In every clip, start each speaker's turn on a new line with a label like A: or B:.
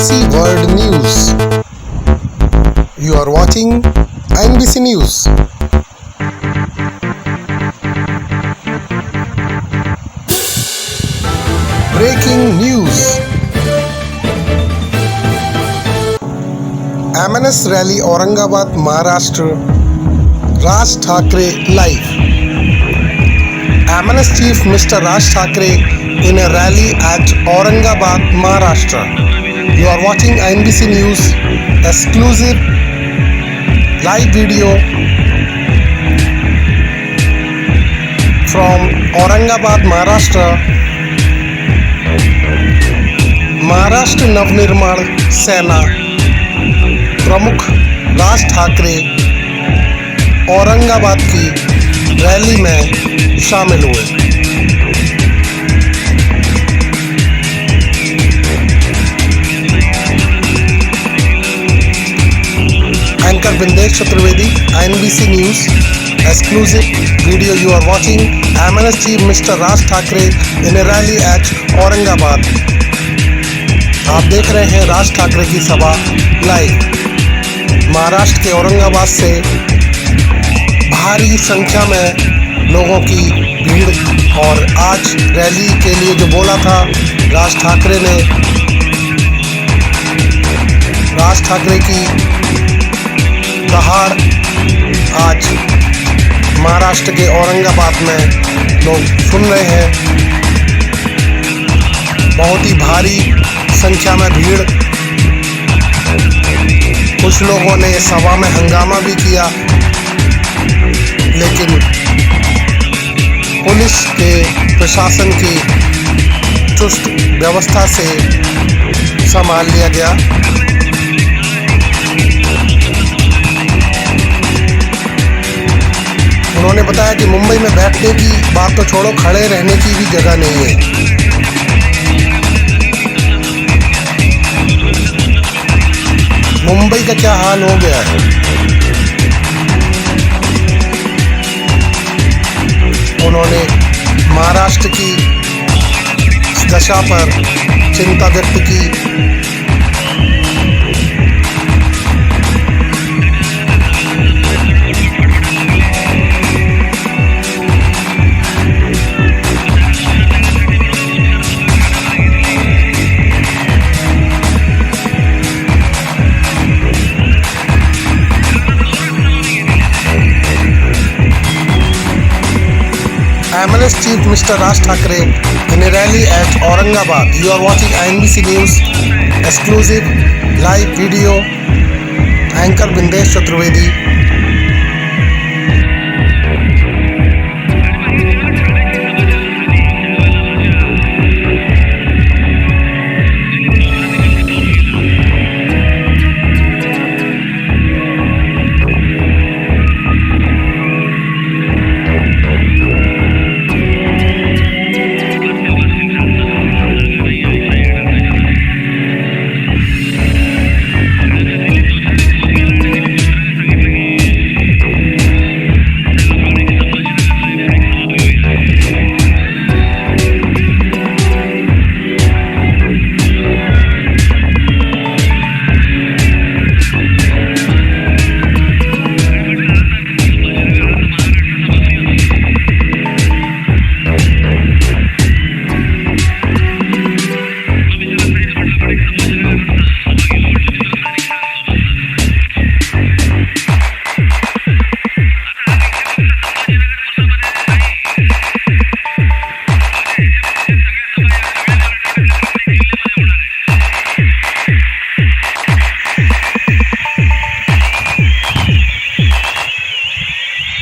A: NBC World News. You are watching NBC News. Breaking news. MNS rally Aurangabad, Maharashtra. Raj Thackeray live. MNS chief Mr. Raj Thackeray in a rally at Aurangabad, Maharashtra. You are watching NBC News exclusive live video from Aurangabad, Maharashtra. Maharashtra Navnirman सेना प्रमुख राज ठाकरे औरंगाबाद की rally में शामिल हुए। Anchor Bindesh Chaturvedi, NBC news exclusive video you are watching MNS chief Mr. Raj Thackeray in a rally at Aurangabad. आप देख रहे हैं राज ठाकरे की सभा लाइव। महाराष्ट्र के औरंगाबाद से भारी संख्या में लोगों की भीड़ और आज रैली के लिए जो बोला था राज ठाकरे ने, राज ठाकरे की दहाड़ आज महाराष्ट्र के औरंगाबाद में लोग सुन रहे हैं। बहुत ही भारी संख्या में भीड़। कुछ लोगों ने सभा में हंगामा भी किया, लेकिन पुलिस के प्रशासन की चुस्त व्यवस्था से संभाल लिया गया। उन्होंने बताया कि मुंबई में बैठने की बात तो छोड़ो, खड़े रहने की भी जगह नहीं है। मुंबई का क्या हाल हो गया है। उन्होंने महाराष्ट्र की दशा पर चिंता व्यक्त की। MNS chief Mr. Raj Thackeray in a rally at Aurangabad. You are watching NBC News exclusive live video. Anchor Bindesh Chaturvedi.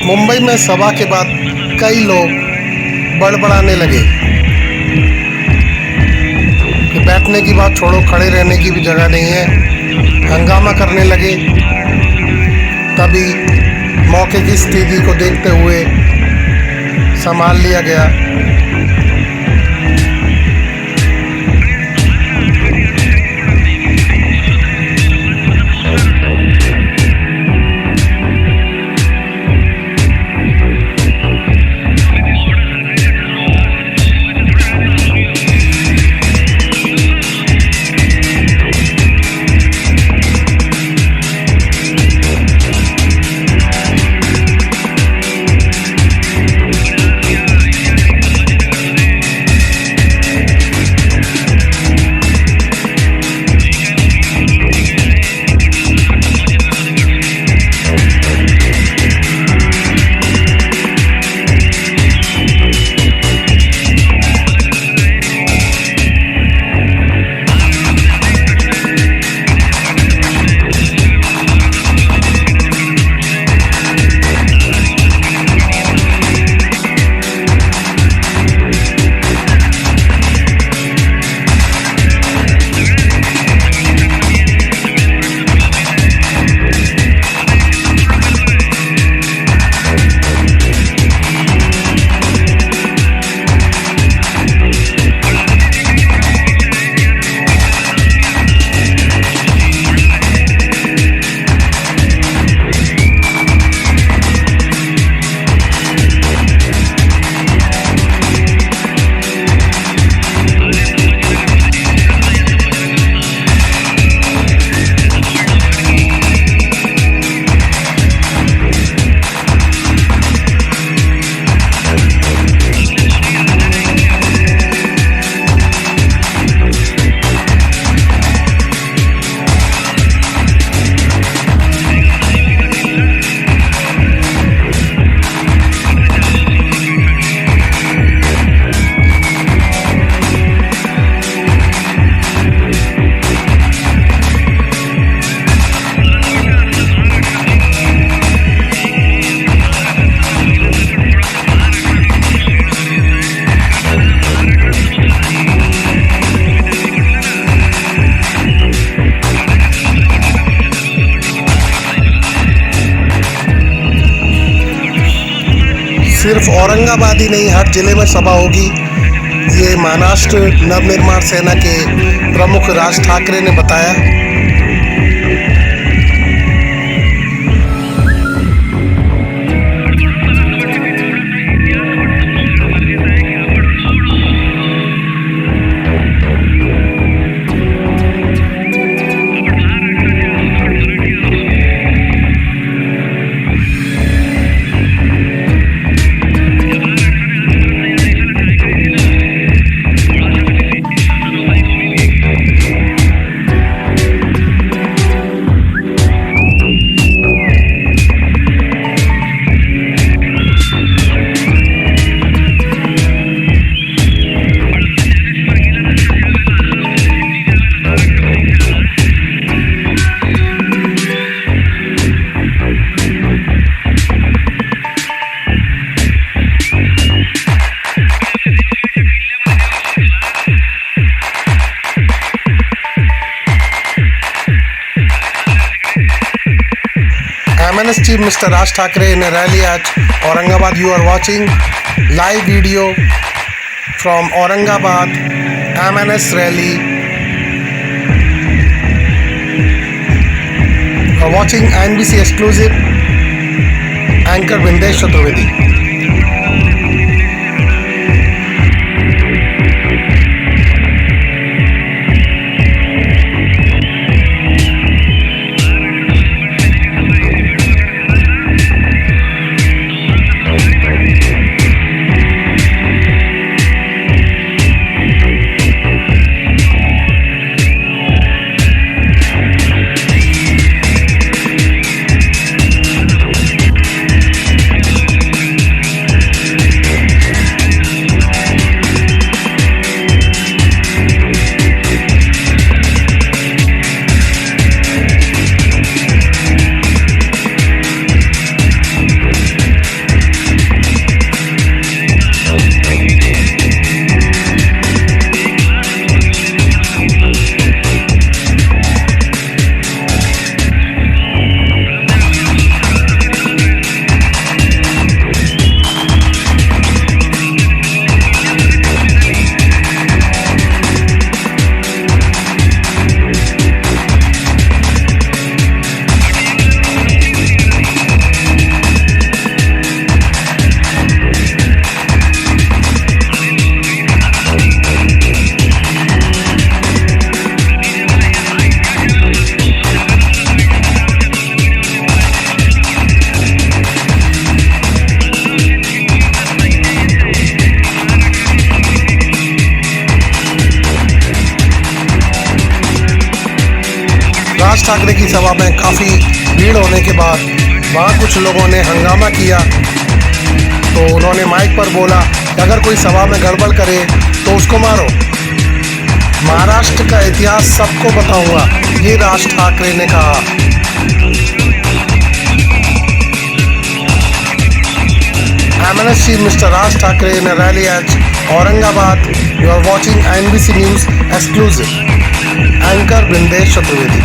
A: Mumbai में सभा के बाद कई लोग बड़बड़ाने लगे कि बैठने की बात छोड़ो, खड़े रहने की भी जगह नहीं है। हंगामा करने लगे। तभी मौके की स्थिति को देखते हुए संभाल लिया गया। सिर्फ औरंगाबाद ही नहीं, हर जिले में सभा होगी, ये महाराष्ट्र नवनिर्माण सेना के प्रमुख राज ठाकरे ने बताया। MNS Chief Mr. Raj Thackeray in a rally at Aurangabad. You are watching live video from Aurangabad MNS rally. You are watching NBC exclusive. Anchor Vindesh Chaturvedi. राज ठाकरे की सभा में काफ़ी भीड़ होने के बाद वहाँ कुछ लोगों ने हंगामा किया, तो उन्होंने माइक पर बोला कि अगर कोई सभा में गड़बड़ करे तो उसको मारो। महाराष्ट्र का इतिहास सबको बताऊंगा, ये राज ठाकरे ने कहा। MNS Chief Mr. Raj Thackeray in a rally at Aurangabad. You are watching NBC News exclusive. Anchor Vindesh Chaturvedi.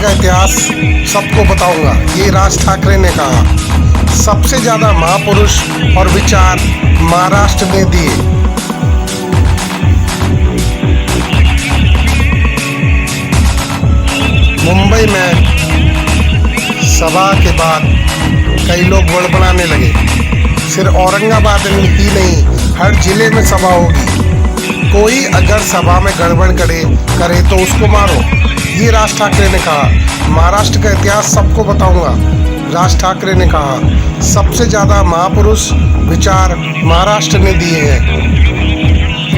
A: का इतिहास सबको बताऊंगा, ये राज ठाकरे ने कहा। सबसे ज्यादा महापुरुष और विचार महाराष्ट्र ने दिए। मुंबई में सभा के बाद कई लोग बड़बड़ाने लगे, सिर्फ औरंगाबाद में ही नहीं, हर जिले में सभा होगी। कोई अगर सभा में गड़बड़ करे तो उसको मारो, ये राज ठाकरे ने कहा। महाराष्ट्र का इतिहास सबको बताऊंगा, राज ठाकरे ने कहा। सबसे ज्यादा महापुरुष विचार महाराष्ट्र ने दिए हैं।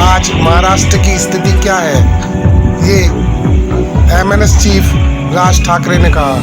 A: आज महाराष्ट्र की स्थिति क्या है, ये MNS चीफ राज ठाकरे ने कहा।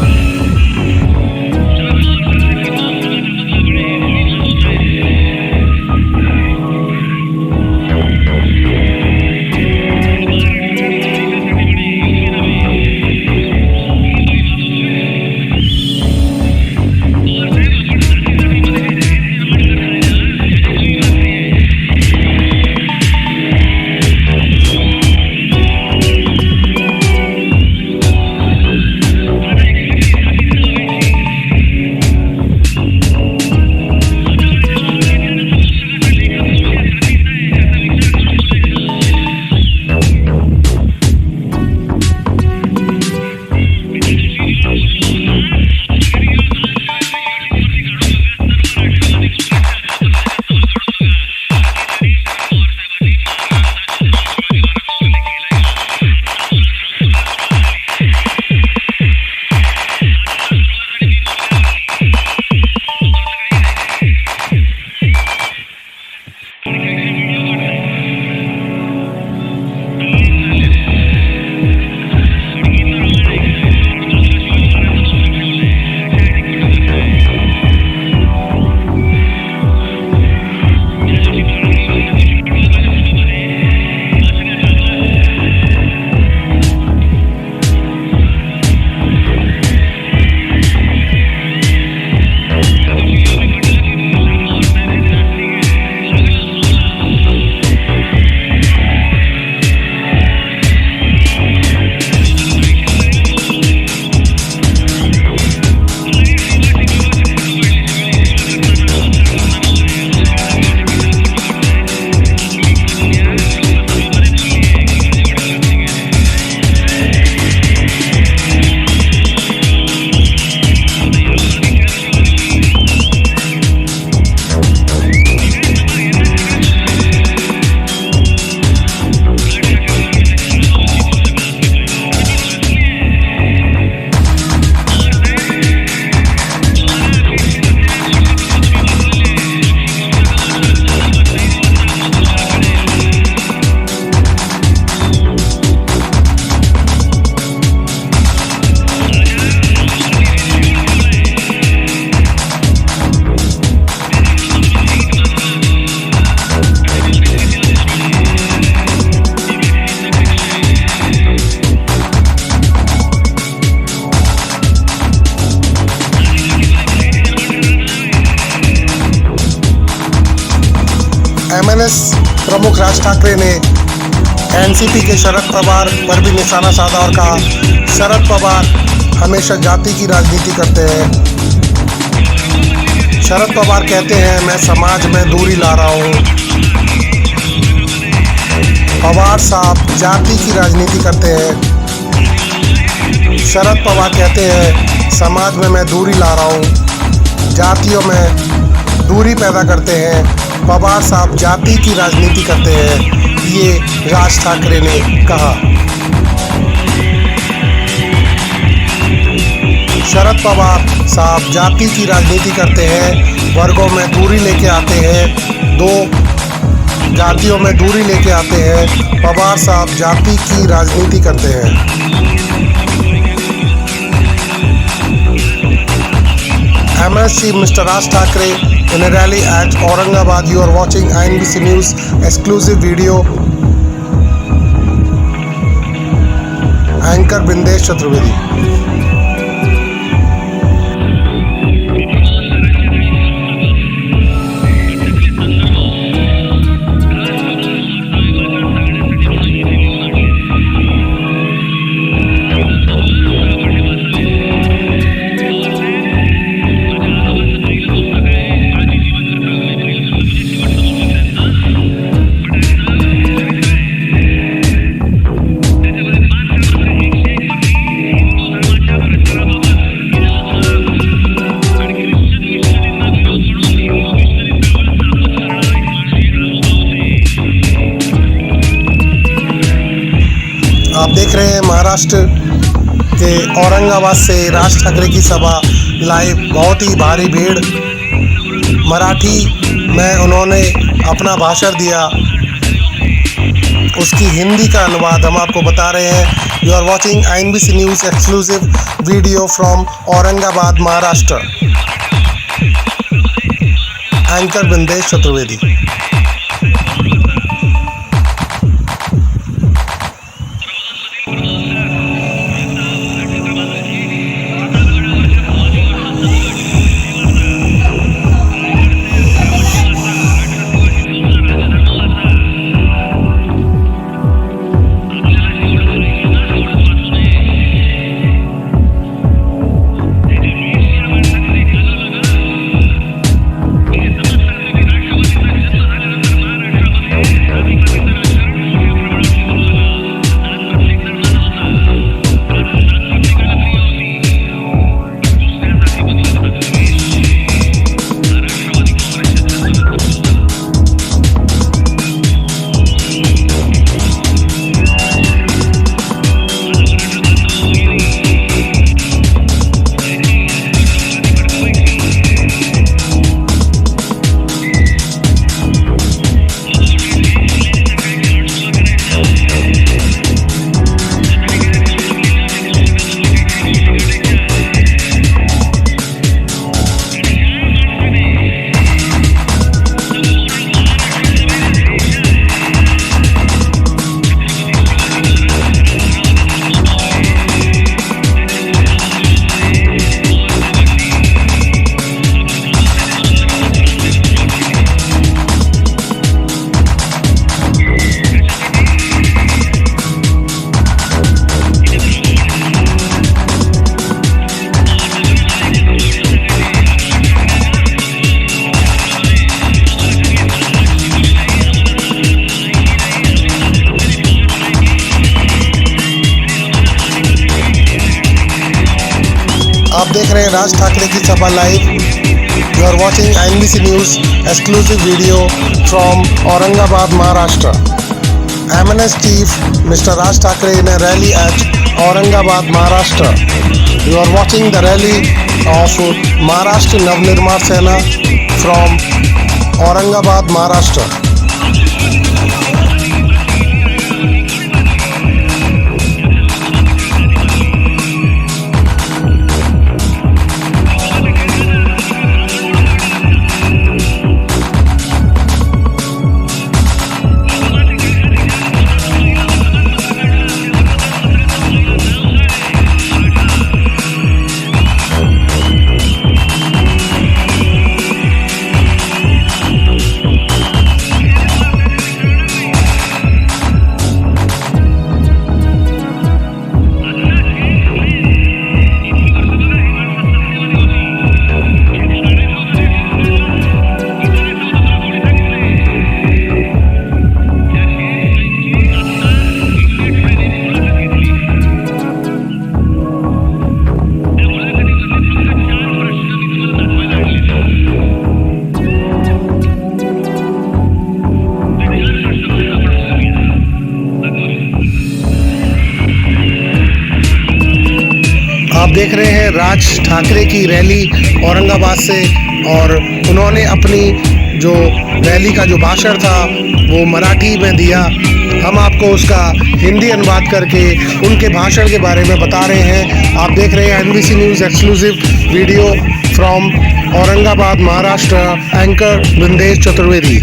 A: MNS प्रमुख राज ठाकरे ने NCP के शरद पवार पर भी निशाना साधा और कहा, शरद पवार हमेशा जाति की राजनीति करते हैं। शरद पवार कहते हैं मैं समाज में दूरी ला रहा हूँ। पवार साहब जाति की राजनीति करते हैं। शरद पवार कहते हैं समाज में मैं दूरी ला रहा हूँ, जातियों में दूरी पैदा करते हैं। पवार साहब जाति की राजनीति करते हैं, ये राज ठाकरे ने कहा। शरद पवार साहब जाति की राजनीति करते हैं, वर्गों में दूरी लेके आते हैं, दो जातियों में दूरी लेके आते हैं। पवार साहब जाति की राजनीति करते हैं। MNS Chief Mr. Raj Thackeray in a rally at Aurangabad. You are watching INBC News exclusive video. Anchor Bindesh Chaturvedi. आप देख रहे हैं महाराष्ट्र के औरंगाबाद से राज ठाकरे की सभा लाइव। बहुत ही भारी भीड़। मराठी में उन्होंने अपना भाषण दिया, उसकी हिंदी का अनुवाद हम आपको बता रहे हैं। You are watching INBC news exclusive video from Aurangabad Maharashtra. Anchor Bindesh Chaturvedi. आप देख रहे हैं राज ठाकरे की सभा live. You are watching INBC news exclusive video from Aurangabad Maharashtra. MNS Chief Mr. Raj Thakre in a rally at Aurangabad, Maharashtra. You are watching the rally of Maharashtra Navnirman Sena from Aurangabad, Maharashtra. आप देख रहे हैं राज ठाकरे की rally Aurangabad से, और उन्होंने अपनी जो रैली का जो भाषण था वो मराठी में दिया। हम आपको उसका हिंदी अनुवाद करके उनके भाषण के बारे में बता रहे हैं। आप देख रहे हैं INBC news exclusive video from Aurangabad Maharashtra. Anchor Bindesh Chaturvedi.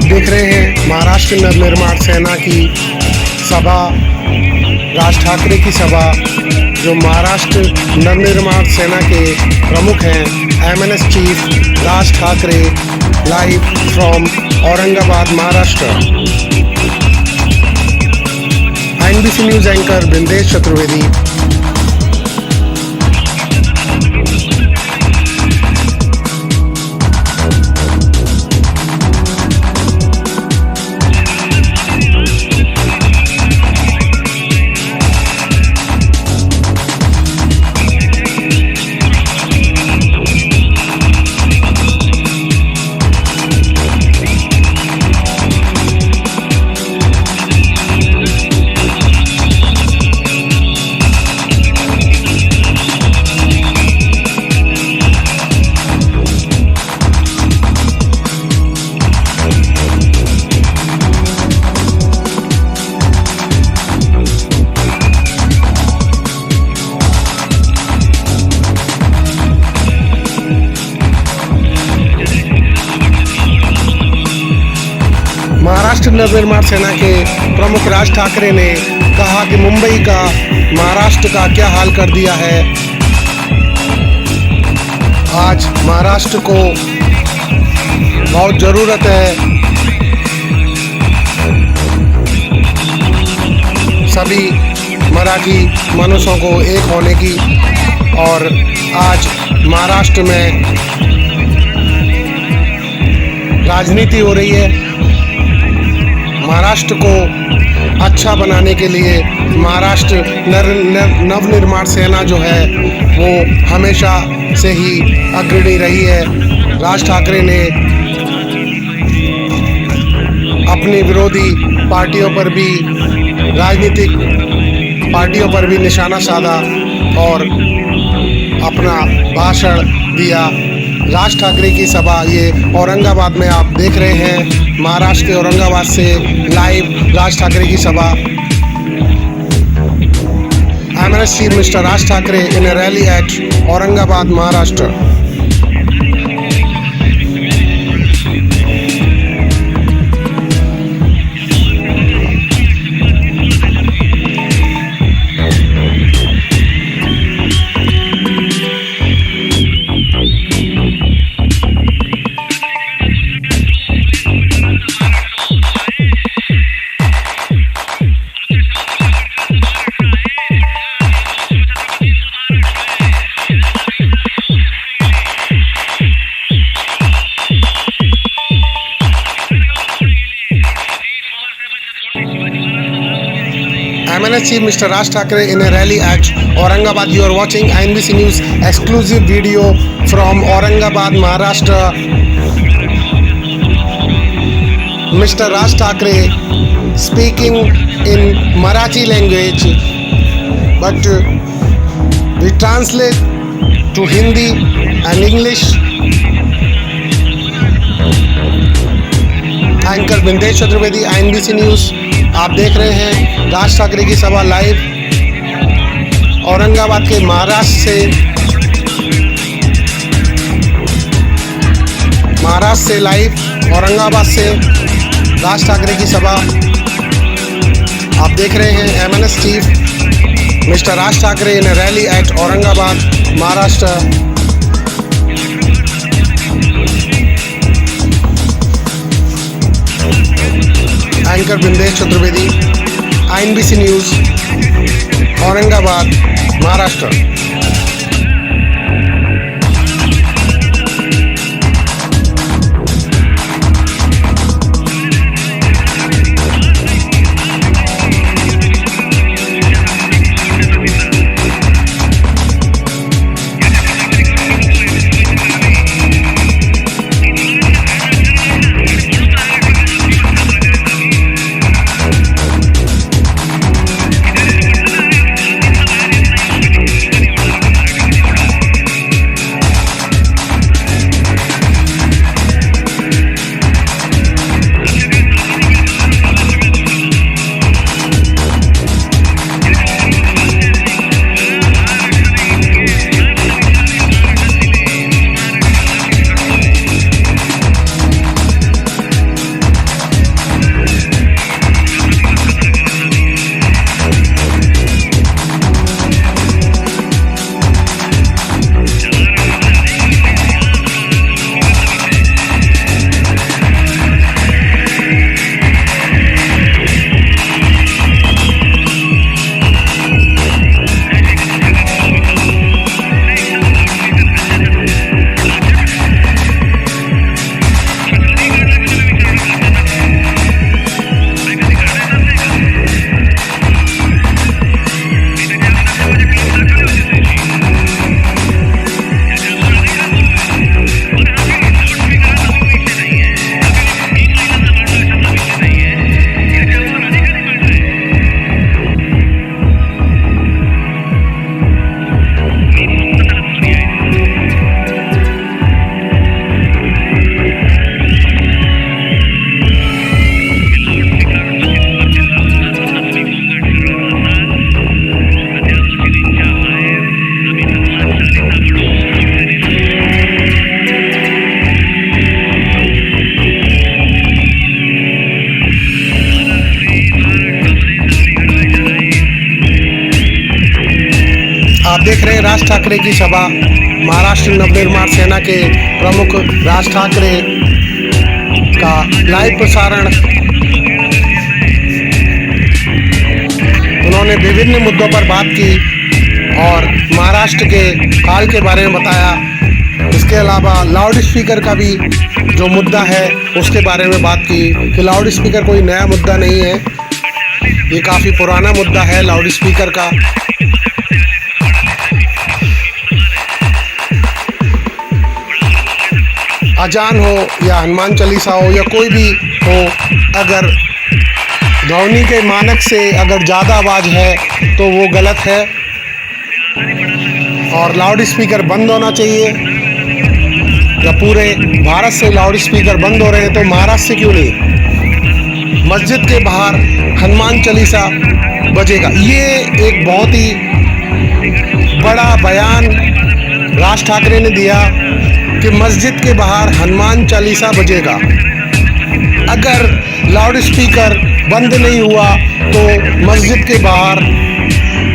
A: देख रहे हैं महाराष्ट्र नवनिर्माण सेना की सभा, राज ठाकरे की सभा, जो महाराष्ट्र नवनिर्माण सेना के प्रमुख हैं MNS chief Raj Thackeray, live from Aurangabad, Maharashtra. NBC news anchor Bindesh Chaturvedi. Maharashtra Navnirman सेना के प्रमुख राज ठाकरे ने कहा कि मुंबई का महाराष्ट्र का क्या हाल कर दिया है। आज महाराष्ट्र को बहुत ज़रूरत है सभी मराठी मनुष्यों को एक होने की, और आज महाराष्ट्र में राजनीति हो रही है। महाराष्ट्र को अच्छा बनाने के लिए महाराष्ट्र नवनिर्माण सेना जो है वो हमेशा से ही अग्रणी रही है। राज ठाकरे ने अपनी विरोधी पार्टियों पर भी, राजनीतिक पार्टियों पर भी निशाना साधा और अपना भाषण दिया। राज ठाकरे की सभा ये औरंगाबाद में आप देख रहे हैं, महाराष्ट्र के औरंगाबाद से लाइव राज ठाकरे की सभा। MNS chief mister Raj Thackeray in a rally at Aurangabad, Maharashtra. MNS Chief Mr. Raj Thakre in a rally at Aurangabad. You are watching INBC News exclusive video from Aurangabad, Maharashtra. Mr. Raj Thakre speaking in Marathi language, but we translate to Hindi and English. Anchor Bindesh Chaturvedi, INBC news. आप देख रहे हैं राज ठाकरे की सभा live Aurangabad के महाराष्ट्र से live Aurangabad से राज ठाकरे की सभा आप देख रहे हैं। MNS chief mister Raj Thackeray in rally at Aurangabad, Maharashtra. Anchor Bindesh Chaturvedi, INBC news, Aurangabad, Maharashtra. आप देख रहे हैं राज ठाकरे की सभा। महाराष्ट्र नवनिर्माण सेना के प्रमुख राज ठाकरे का लाइव प्रसारण। उन्होंने विभिन्न मुद्दों पर बात की और महाराष्ट्र के हाल के बारे में बताया। इसके अलावा लाउड स्पीकर का भी जो मुद्दा है उसके बारे में बात की कि लाउड स्पीकर कोई नया मुद्दा नहीं है, ये काफ़ी पुराना मुद्दा है लाउड स्पीकर का। अजान हो या हनुमान चालीसा हो या कोई भी हो, अगर ध्वनि के मानक से अगर ज़्यादा आवाज़ है तो वो गलत है और लाउड स्पीकर बंद होना चाहिए। या पूरे भारत से लाउड स्पीकर बंद हो रहे हैं तो महाराष्ट्र से क्यों नहीं? मस्जिद के बाहर हनुमान चालीसा बजेगा, ये एक बहुत ही बड़ा बयान राज ठाकरे ने दिया कि मस्जिद के बाहर हनुमान चालीसा बजेगा। अगर लाउड स्पीकर बंद नहीं हुआ तो मस्जिद के बाहर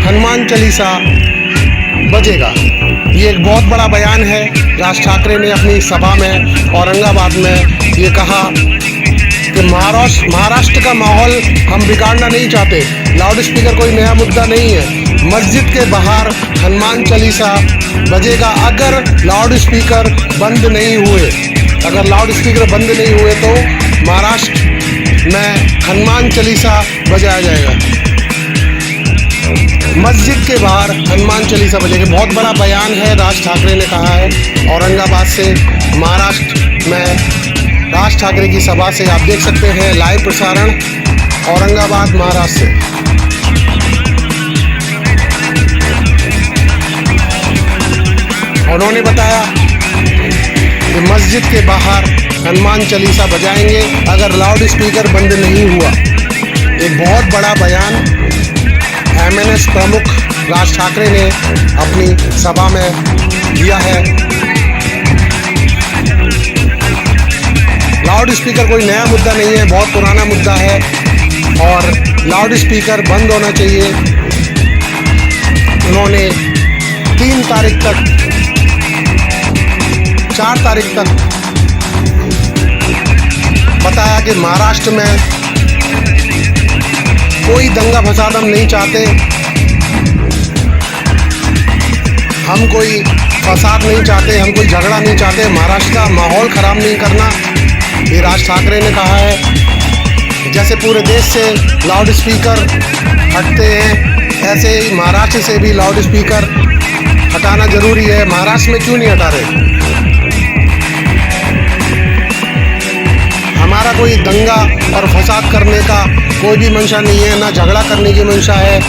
A: हनुमान चालीसा बजेगा। ये एक बहुत बड़ा बयान है। राज ठाकरे ने अपनी सभा में औरंगाबाद में ये कहा कि महाराष्ट्र का माहौल हम बिगाड़ना नहीं चाहते, लाउड स्पीकर कोई नया मुद्दा नहीं है। मस्जिद के बाहर हनुमान चालीसा बजेगा अगर लाउड स्पीकर बंद नहीं हुए। अगर लाउड स्पीकर बंद नहीं हुए तो महाराष्ट्र में हनुमान चालीसा बजाया जाएगा। मस्जिद के बाहर हनुमान चालीसा बजेगी। बहुत बड़ा बयान है, राज ठाकरे ने कहा है औरंगाबाद से। महाराष्ट्र में राज ठाकरे की सभा से आप देख सकते हैं लाइव प्रसारण औरंगाबाद महाराष्ट्र से। उन्होंने बताया कि मस्जिद के बाहर हनुमान चालीसा बजाएंगे अगर लाउड स्पीकर बंद नहीं हुआ। एक बहुत बड़ा बयान MNS प्रमुख राज ठाकरे ने अपनी सभा में दिया है। लाउड स्पीकर कोई नया मुद्दा नहीं है, बहुत पुराना मुद्दा है और लाउड स्पीकर बंद होना चाहिए। उन्होंने 3 तारीख तक 4 तारीख तक बताया कि महाराष्ट्र में कोई दंगा फसाद हम नहीं चाहते, हम कोई फसाद नहीं चाहते, हम कोई झगड़ा नहीं चाहते, महाराष्ट्र का माहौल ख़राब नहीं करना, ये राज ठाकरे ने कहा है। जैसे पूरे देश से लाउड स्पीकर हटते हैं ऐसे ही महाराष्ट्र से भी लाउड स्पीकर हटाना ज़रूरी है। महाराष्ट्र में क्यों नहीं हटा रहे? हमारा कोई दंगा और फसाद करने का कोई भी मंशा नहीं है, ना झगड़ा करने की मंशा है।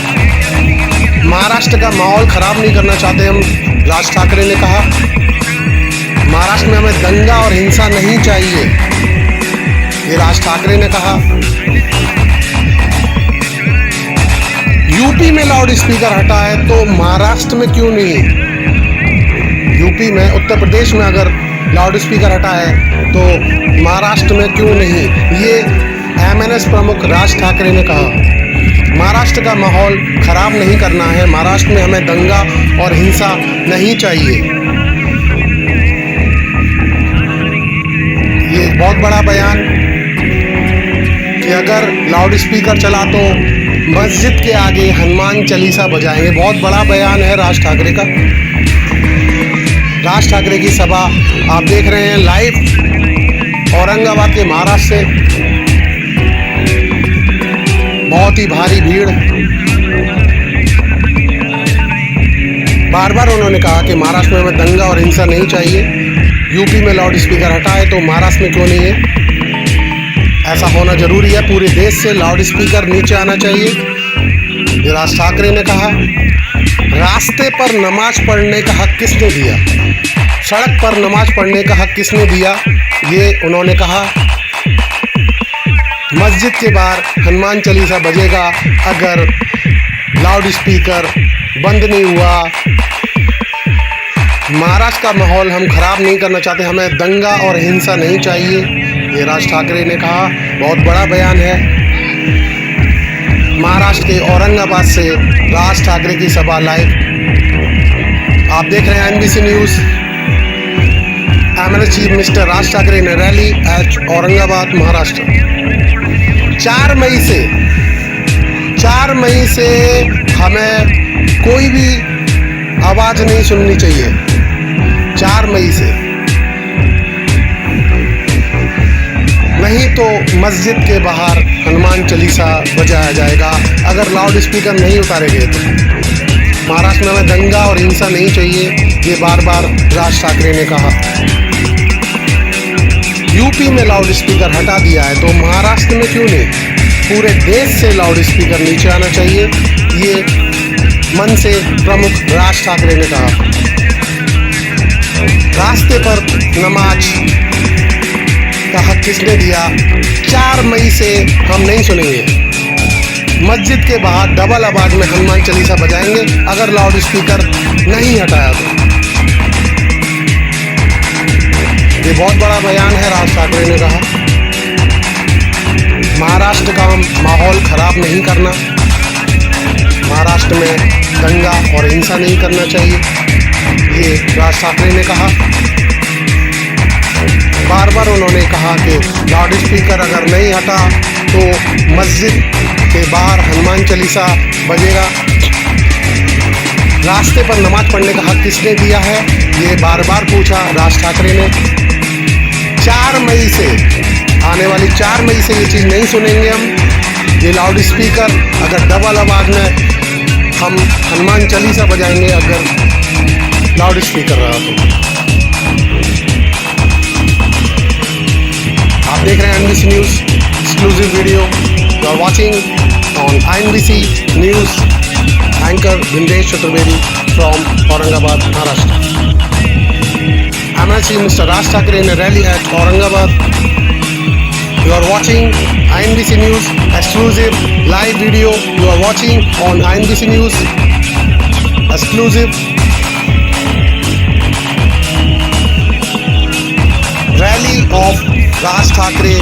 A: महाराष्ट्र का माहौल ख़राब नहीं करना चाहते हम, राज ठाकरे ने कहा। महाराष्ट्र में हमें दंगा और हिंसा नहीं चाहिए, ये राज ठाकरे ने कहा। यूपी में लाउड स्पीकर हटा है तो महाराष्ट्र में क्यों नहीं? यूपी में, उत्तर प्रदेश में अगर लाउड स्पीकर हटा है तो महाराष्ट्र में क्यों नहीं? ये MNS प्रमुख राज ठाकरे ने कहा। महाराष्ट्र का माहौल ख़राब नहीं करना है, महाराष्ट्र में हमें दंगा और हिंसा नहीं चाहिए। ये बहुत बड़ा बयान कि अगर लाउड स्पीकर चला तो मस्जिद के आगे हनुमान चालीसा बजाएंगे। बहुत बड़ा बयान है राज ठाकरे का। राज ठाकरे की सभा आप देख रहे हैं लाइव औरंगाबाद के महाराष्ट्र से। बहुत ही भारी भीड़। बार बार उन्होंने कहा कि महाराष्ट्र में दंगा और हिंसा नहीं चाहिए। यूपी में लाउड स्पीकर हटा है तो महाराष्ट्र में क्यों नहीं है? ऐसा होना जरूरी है। पूरे देश से लाउड स्पीकर नीचे आना चाहिए, ये राज ठाकरे ने कहा। रास्ते पर नमाज पढ़ने का हक किसने दिया? सड़क पर नमाज पढ़ने का हक किसने दिया? ये उन्होंने कहा। मस्जिद के बाहर हनुमान चालीसा बजेगा अगर लाउड स्पीकर बंद नहीं हुआ। महाराष्ट्र का माहौल हम खराब नहीं करना चाहते, हमें दंगा और हिंसा नहीं चाहिए, ये राज ठाकरे ने कहा। बहुत बड़ा बयान है। महाराष्ट्र के औरंगाबाद से राज ठाकरे की सभा लाइव। आप देख रहे हैं NBC news. MNS chief mister Raj Thackeray ने रैली एट औरंगाबाद महाराष्ट्र। 4 मई से हमें कोई भी आवाज नहीं सुननी चाहिए। 4 मई से नहीं तो मस्जिद के बाहर हनुमान चालीसा बजाया जाएगा अगर लाउड स्पीकर नहीं उतारे गए तो। महाराष्ट्र में दंगा और हिंसा नहीं चाहिए, ये बार बार राज ठाकरे ने कहा। यूपी में लाउड स्पीकर हटा दिया है तो महाराष्ट्र में क्यों नहीं? पूरे देश से लाउड स्पीकर नीचे आना चाहिए, ये मन से प्रमुख राज ठाकरे ने कहा। रास्ते पर नमाज का हक किसने दिया? 4 मई से हम नहीं सुनेंगे। मस्जिद के बाहर डबल आवाज में हनुमान चालीसा बजाएंगे अगर लाउड स्पीकर नहीं हटाया तो। ये बहुत बड़ा बयान है राज ठाकरे ने कहा। महाराष्ट्र का माहौल खराब नहीं करना, महाराष्ट्र में दंगा और हिंसा नहीं करना चाहिए, ये राज ठाकरे ने कहा। बार बार उन्होंने कहा कि लाउड स्पीकर अगर नहीं हटा तो मस्जिद के बाहर हनुमान चालीसा बजेगा। रास्ते पर नमाज पढ़ने का हक किसने दिया है, ये बार बार पूछा राज ठाकरे ने। 4 मई से, आने वाली 4 मई से ये चीज़ नहीं सुनेंगे हम। ये लाउड स्पीकर अगर डबल आवाज में हम हनुमान चालीसा बजाएंगे अगर लाउड स्पीकर रहा तो। आप देख रहे हैं NBC news exclusive video. You are watching on INBC news. Anchor Vindesh Chaturvedi from Aurangabad, Maharashtra. MNS chief mister Raj Thackeray in a rally at Aurangabad. You are watching INBC News exclusive live video. You are watching on INBC News exclusive rally of Raj Thackeray,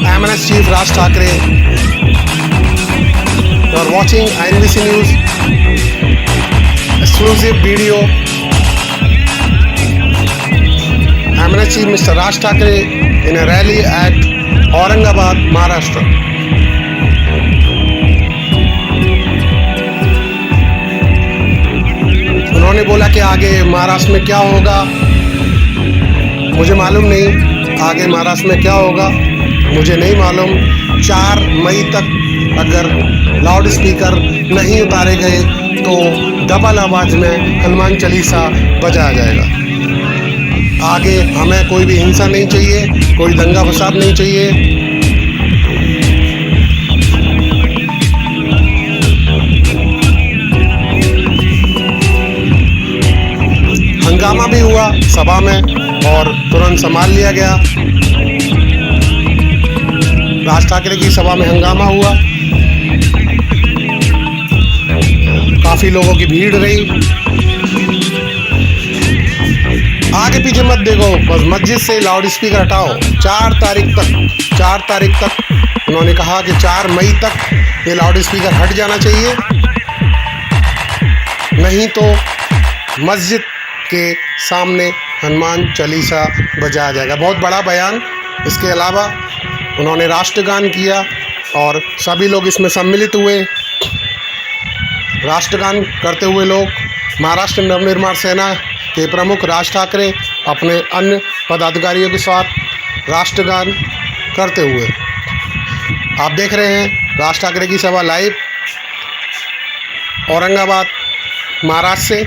A: MNS Chief Raj Thackeray. You are watching INBC News exclusive video. MNS Chief Mr. Raj Thackeray in a rally at Aurangabad, Maharashtra. उन्होंने बोला कि आगे महाराष्ट्र में क्या होगा मुझे मालूम नहीं, आगे महाराष्ट्र में क्या होगा मुझे नहीं मालूम। 4 मई तक अगर लाउड स्पीकर नहीं उतारे गए तो डबल आवाज में हनुमान चालीसा बजाया जाएगा। आगे हमें कोई भी हिंसा नहीं चाहिए, कोई दंगा फसाद नहीं चाहिए। हंगामा भी हुआ सभा में और तुरंत संभाल लिया गया। राज ठाकरे की सभा में हंगामा हुआ, काफी लोगों की भीड़ रही। आगे पीछे मत देखो, बस मस्जिद से लाउड स्पीकर हटाओ। 4 तारीख तक उन्होंने कहा कि 4 मई तक ये लाउड स्पीकर हट जाना चाहिए, नहीं तो मस्जिद के सामने हनुमान चालीसा बजाया जाएगा। बहुत बड़ा बयान। इसके अलावा उन्होंने राष्ट्रगान किया और सभी लोग इसमें सम्मिलित हुए। राष्ट्रगान करते हुए लोग महाराष्ट्र नवनिर्माण सेना के प्रमुख राज ठाकरे अपने अन्य पदाधिकारियों के साथ राष्ट्रगान करते हुए। आप देख रहे हैं राज ठाकरे की सभा लाइव औरंगाबाद, महाराष्ट्र से।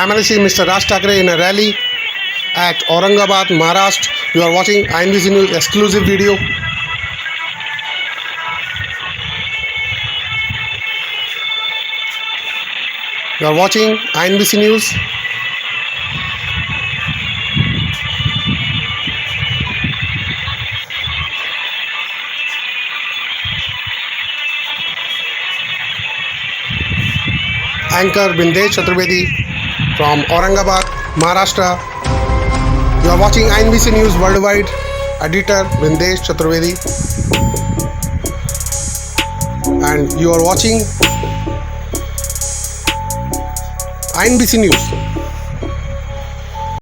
A: MNS chief mister Raj Thackeray in a rally at Aurangabad, Maharashtra. You are watching INBC News exclusive video. You are watching INBC News. Anchor Vindesh Chaturvedi from Aurangabad, Maharashtra. You are watching INBC News Worldwide. Editor Vindesh Chaturvedi. And you are watching INBC news.